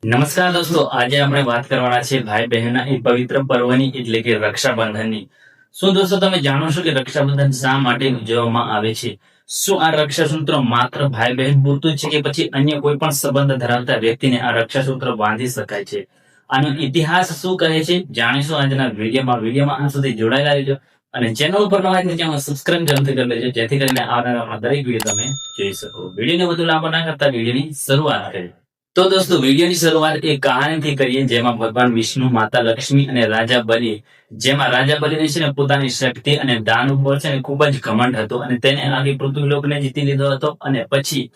નમસ્કાર દોસ્તો, આજે આપણે વાત કરવાના છે ભાઈ બહેનના એ પવિત્ર પર્વની એટલે કે રક્ષાબંધનની. શું દોસ્તો તમે જાણો છો કે રક્ષાબંધન શા માટે ઉજવવામાં આવે છે? શું આ રક્ષાસૂત્ર માત્ર ભાઈ બહેન પૂરતું છે કે પછી અન્ય કોઈ પણ સંબંધ ધરાવતા વ્યક્તિને આ રક્ષાસૂત્ર બાંધી શકાય છે? આનો ઇતિહાસ શું કહે છે જાણીશું આજના વિડીયોમાં અંત સુધી જોડાયેલા રહેજો. અને ચેનલ ઉપર નવા હોય તો ચેનલ સબસ્ક્રાઇબ જરૂરથી કરી લેજો, જેથી કરીને આવનારા દરેક વિડીયો તમે જોઈ શકો. વિડીયોને વધુ લાંબો ના કરતા વિડીયોની શરૂઆત કરીએ. તો દોસ્તો વિડીયોની શરૂઆત એક કહાનીથી કરીએ, જેમાં ભગવાન વિષ્ણુ, માતા લક્ષ્મી અને રાજા બલિ, જેમાં રાજા બલિને છે ને પોતાની શક્તિ અને દાન ઉપર છે ને ખૂબ જ ઘમંડ હતો અને તેને આખી પૃથ્વીલોકને જીતી લીધો હતો. અને પછી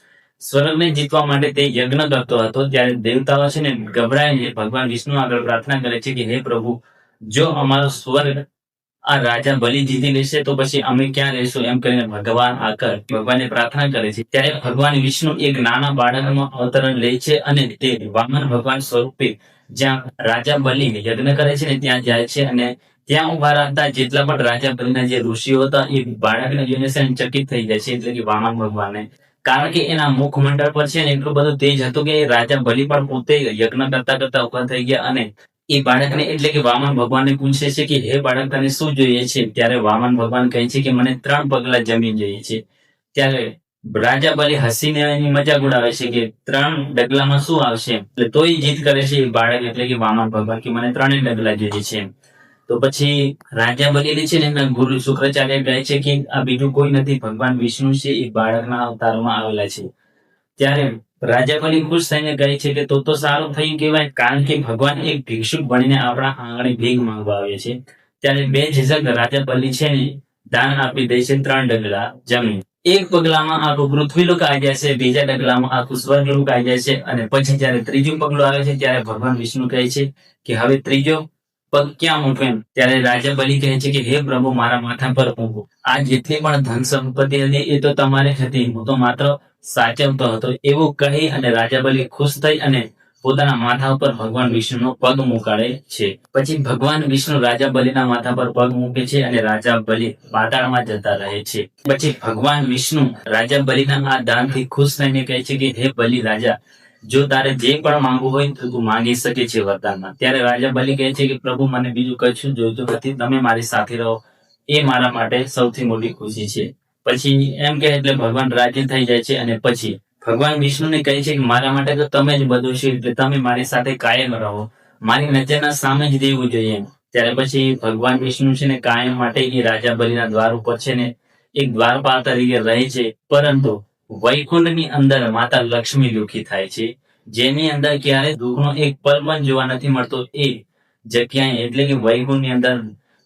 સ્વર્ગને જીતવા માટે તે યજ્ઞ કરતો હતો. ત્યારે દેવતાઓ છે ને ગભરાઈને ભગવાન વિષ્ણુ આગળ પ્રાર્થના કરે છે કે હે પ્રભુ, જો અમારો સ્વર્ગ આ રાજા બલિ જીતી લેશે તો પછી અમે ક્યાં રહીશું? એમ કરીને ભગવાનને પ્રાર્થના કરે છે. ત્યારે ભગવાન વિષ્ણુ એક નાના બાળકનું અવતરણ લે છે અને તે વામન ભગવાન સ્વરૂપે જ્યાં રાજા બલિ યજ્ઞ કરે છે ને ત્યાં જાય છે. અને ત્યાં ઉભા રહેતા જેટલા પણ રાજા બલિના જે ઋષિઓ હતા એ બાળકને જોઈને છે ને ચકિત થઈ જાય છે, એટલે કે વામન ભગવાનને. કારણ કે એના મુખમંડળ પર છે ને એટલું બધું તેજ હતું કે રાજા બલિ પણ પોતે યજ્ઞ કરતા કરતા ઉભા થઈ ગયા. અને એ બાળકને એટલે કે વામન ભગવાનને પૂછે છે કે હે બાળક, તને શું જોઈએ છે? ત્યારે વામન ભગવાન કહે છે કે મને 3 પગલા જમીન જોઈએ છે. ત્યારે રાજા બલિ હસીને એની મજાક ઉડાવે છે કે 3 ડગલામાં શું આવશે? એટલે તોય જીદ કરે છે એ બાળક એટલે કે વામન ભગવાન કે મને 3 ડગલા જોઈએ છે. તો પછી રાજા બલિને છે ને એમના ગુરુ શુક્રાચાર્ય કહે છે કે આ બીજું કોઈ નથી, ભગવાન વિષ્ણુ છે, એ બાળકના અવતારમાં આવેલા છે. ત્યારે રાજા બલિ ખુશ થઈને કહે છે કે તો સારું થયું કહેવાય, કારણ કે ભગવાન એક ભિક્ષુક બનીને આપણા આંગણે ભીખ માંગવા આવે છે. ત્યારે બે ઝીઝક રાજા બલિ છે ને દાન આપી દે છે 3 ડગલા જમીન. એક પગલામાં આખું પૃથ્વીલોક આવી જાય છે, બીજા ડગલામાં આખું સ્વર્ગલોક આવી જાય છે. અને પછી જયારે ત્રીજું પગલું આવે છે ત્યારે ભગવાન વિષ્ણુ કહે છે કે હવે ત્રીજો પગ ક્યાં મૂકવું? એમ. ત્યારે રાજા બલિ કહે છે કે હે પ્રભુ, મારા માથા પર મૂકો. આ જેટલી પણ ધન સંપત્તિ હતી એ તો તમારે હતી, હું તો માત્ર સાચવતો હતો. એવું કહી અને રાજા બલિ ખુશ થઈ અને પોતાના માથા ઉપર ભગવાન વિષ્ણુનો પગ મુકાડે છે. પછી ભગવાન વિષ્ણુ રાજા બલિના માથા પર પગ મૂકે છે અને રાજા બલિ પાતાળમાં જતા રહે છે. પછી ભગવાન વિષ્ણુ રાજા બલિના આ દાનથી ખુશ થઈને કહે છે કે હે બલિ રાજા, જો તારે જે પણ માંગવું હોય તો તું માંગી શકે છે વરદાનમાં. ત્યારે રાજા બલિ કહે છે કે પ્રભુ, મને બીજું કશું જોઈતું નથી, તમે મારી સાથે રહો, એ મારા માટે સૌથી મોટી ખુશી છે. પછી એમ કહે એટલે ભગવાન રાજી થઈ જાય છે. અને પછી ભગવાન વિષ્ણુને કહે છે કે મારા માટે તો તમે જ બધું છે, એટલે તમે મારી સાથે કાયમ રહો, મારી નજરના સામે જ રહેવું જોઈએ. ત્યારે પછી ભગવાન વિષ્ણુ છે ને કાયમ માટે એ રાજા બલિના દ્વાર ઉપર છે ને એક દ્વારપાલ તરીકે રહે છે. પરંતુ વૈકુંઠની અંદર માતા લક્ષ્મી દુઃખી થાય છે, જેની અંદર ક્યારે દુઃખનો એક પલ પણ જોવા નથી મળતો. એ જગ્યાએ એટલે કે વૈકુંઠની અંદર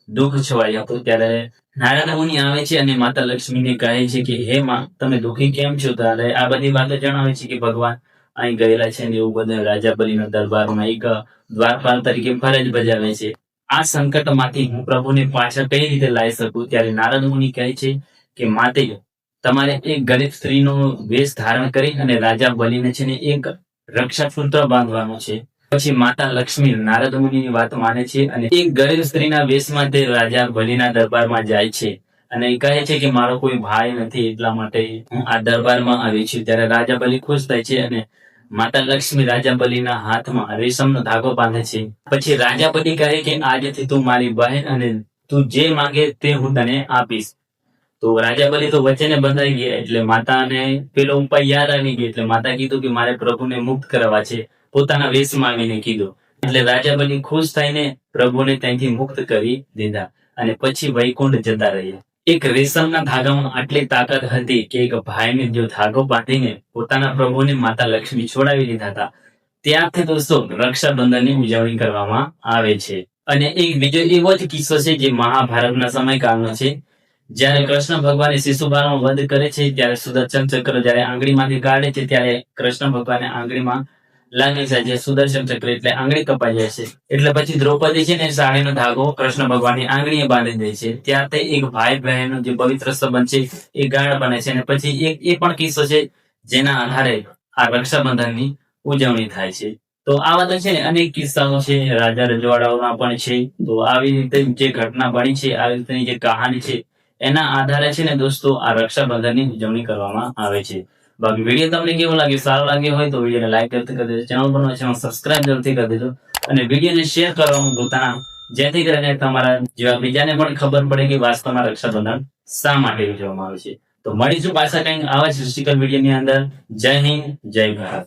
દુઃખ છવાયું હતું. ત્યારે નારદ મુનિ આવે છે અને માતા લક્ષ્મીને કહે છે કે હે માં, તમે દુઃખી કેમ છો? ત્યારે આ બધી વાતો જણાવે છે કે ભગવાન અહીં ગયેલા છે ને એવું બધા રાજા બલિના દરબારમાં એક દ્વારપાલ તરીકે ફરજ બજાવે છે. આ સંકટમાંથી હું પ્રભુને પાછળ કઈ રીતે લાવી શકું? ત્યારે નારદ મુનિ કહે છે કે માતે, તમારે એક ગરીબ સ્ત્રીનો વેશ ધારણ કરી અને રાજા બલિને છે ને એક રક્ષાસૂત્ર બાંધવાનું છે. પછી માતા લક્ષ્મી નારદ મુનિની વાત માને છે અને એક ગરીબ સ્ત્રીના વેશમાં તે રાજા બલિના દરબારમાં જાય છે અને કહે છે કે મારો કોઈ ભાઈ નથી, એટલા માટે હું આ દરબારમાં આવી છું. ત્યારે રાજા બલિ ખુશ થાય છે અને માતા લક્ષ્મી રાજા બલિના હાથમાં રેશમનો ધાગો બાંધે છે. પછી રાજા બલિ કહે કે આજથી તું મારી બહેન અને તું જે માંગે તે હું તને આપીશ. તો રાજા બલિ તો વચને બંધાઈ ગયા, એટલે માતાને પેલો ઉપાય યાદ આવી ગયો. એટલે માતા કીધું કે મારે પ્રભુને મુક્ત કરવા છે, પોતાના વેશમાં આવીને કીધું. એટલે રાજા બલિ ખુશ થઈને પ્રભુને ત્યાંથી મુક્ત કરી દીધા અને પછી વૈકુંઠ જતા રહ્યા. એક રેશમના ધાગામાં આટલી તાકાત હતી કે એક ભાઈને જો ધાગો બાંધીને પોતાના પ્રભુને માતા લક્ષ્મી છોડાવી દીધા હતા. ત્યારથી દોસ્તો રક્ષાબંધનની ઉજવણી કરવામાં આવે છે. અને એક બીજો એવો જ કિસ્સો છે જે મહાભારતના સમયકાળનો છે. જ્યારે કૃષ્ણ ભગવાને શિશુપાલનો વધ કરે છે, ત્યારે સુદર્શન ચક્ર જ્યારે આંગળીમાંથી કાઢે છે, ત્યારે કૃષ્ણ ભગવાને આંગળીમાં લાગી જાય છે સુદર્શન ચક્ર, એટલે આંગળી કપાઈ જાય છે. એટલે પછી દ્રૌપદી છે ને સાડીનો ધાગો કૃષ્ણ ભગવાનની આંગળીએ બાંધી દે છે. ત્યારથી એક ભાઈ બહેનનો જે પવિત્ર સંબંધ છે એ ગાઢ બને છે. અને પછી એક એ પણ કિસ્સો છે જેના આધારે આ રક્ષાબંધનની ઉજવણી થાય છે. તો આવા તો છે ને અનેક કિસ્સાઓ છે, રાજા રજવાડાઓના પણ છે. તો આવી રીતે જે ઘટના બની છે, આવી રીતની જે કહાની છે, એના આધારે છે ને દોસ્તો આ રક્ષાબંધનની ઉજવણી કરવામાં આવે છે. બાકી વિડીયો તમને કેવો લાગ્યો, સારો લાગ્યો હોય તો વિડીયોને લાઈક જરૂરથી કરી દેજો, ચેનલ પર ચેનલ સબસ્ક્રાઇબ જરૂરથી કરી દેજો અને વિડીયોને શેર કરવાનું ભૂલતા ના, જેથી કરીને તમારા જેવા બીજાને પણ ખબર પડે કે વાસ્તવમાં રક્ષાબંધન શા માટે ઉજવવામાં આવે છે. તો મળીશું પાછા કંઈક આવા જ હિસ્ટ્રિકલ વિડીયોની અંદર. જય હિન્દ, જય ભારત.